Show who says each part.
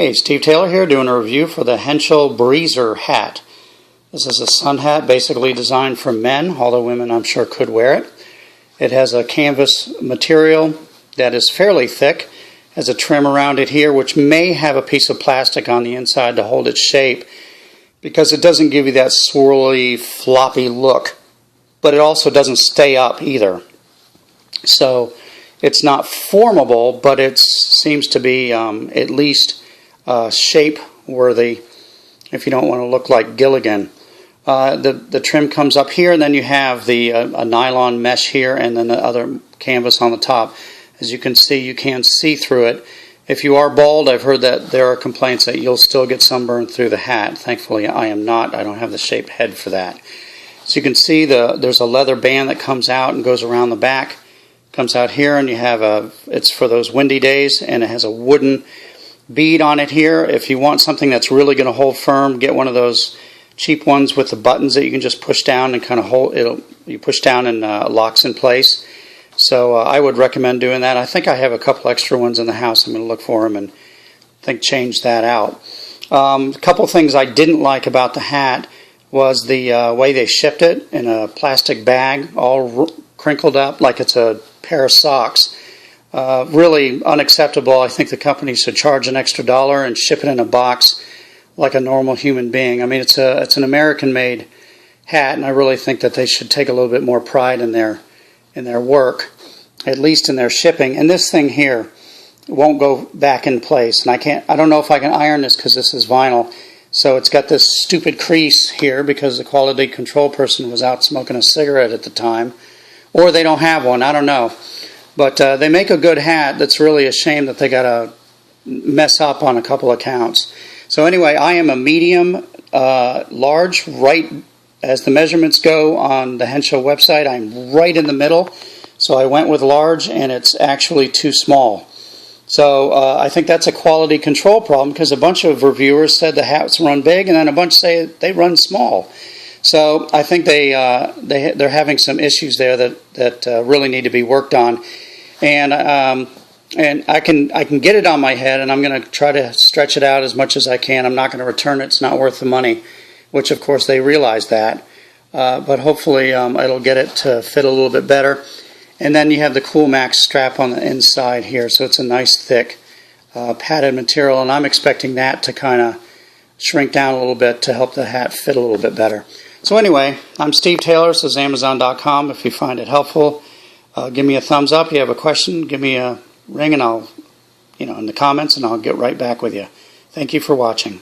Speaker 1: Hey, Steve Taylor here doing a review for the Henschel Breezer hat. This is a sun hat basically designed for men, although women I'm sure could wear it. It has a canvas material that is fairly thick, has a trim around it here which may have a piece of plastic on the inside to hold its shape because it doesn't give you that swirly, floppy look, but it also doesn't stay up either. So it's not formable, but it seems to be at least shape worthy if you don't want to look like Gilligan. The trim comes up here, and then you have the a nylon mesh here, and then the other canvas on the top. As you can see through it. If you are bald, I've heard that there are complaints that you'll still get sunburn through the hat. Thankfully, I am not. I don't have the shaped head for that. So you can see there's a leather band that comes out and goes around the back. Comes out here, and you have it's for those windy days, and it has a wooden bead on it here. If you want something that's really going to hold firm, get one of those cheap ones with the buttons that you can just push down and kind of hold. You push down and locks in place. So I would recommend doing that. I think I have a couple extra ones in the house. I'm going to look for them and change that out. A couple things I didn't like about the hat was the way they shipped it in a plastic bag, all crinkled up like it's a pair of socks. Really unacceptable. I think the company should charge an extra $1 and ship it in a box like a normal human being. I mean, it's an American-made hat, and I really think that they should take a little bit more pride in their work, at least in their shipping. And this thing here won't go back in place, and I don't know if I can iron this because this is vinyl. So it's got this stupid crease here because the quality control person was out smoking a cigarette at the time, or they don't have one. I don't know. But they make a good hat. That's really a shame that they got to mess up on a couple of counts. So anyway, I am a medium, large, right as the measurements go on the Henschel website. I'm right in the middle. So I went with large, and it's actually too small. So I think that's a quality control problem because a bunch of reviewers said the hats run big, and then a bunch say they run small. So I think they're having some issues there that really need to be worked on, and I can get it on my head, and I'm going to try to stretch it out as much as I can. I'm not going to return it; it's not worth the money, which of course they realize that. But hopefully it'll get it to fit a little bit better. And then you have the CoolMax strap on the inside here, so it's a nice thick padded material, and I'm expecting that to kind of shrink down a little bit to help the hat fit a little bit better. So anyway, I'm Steve Taylor. This is Amazon.com. If you find it helpful, give me a thumbs up. If you have a question, give me a ring, and I'll, in the comments, and I'll get right back with you. Thank you for watching.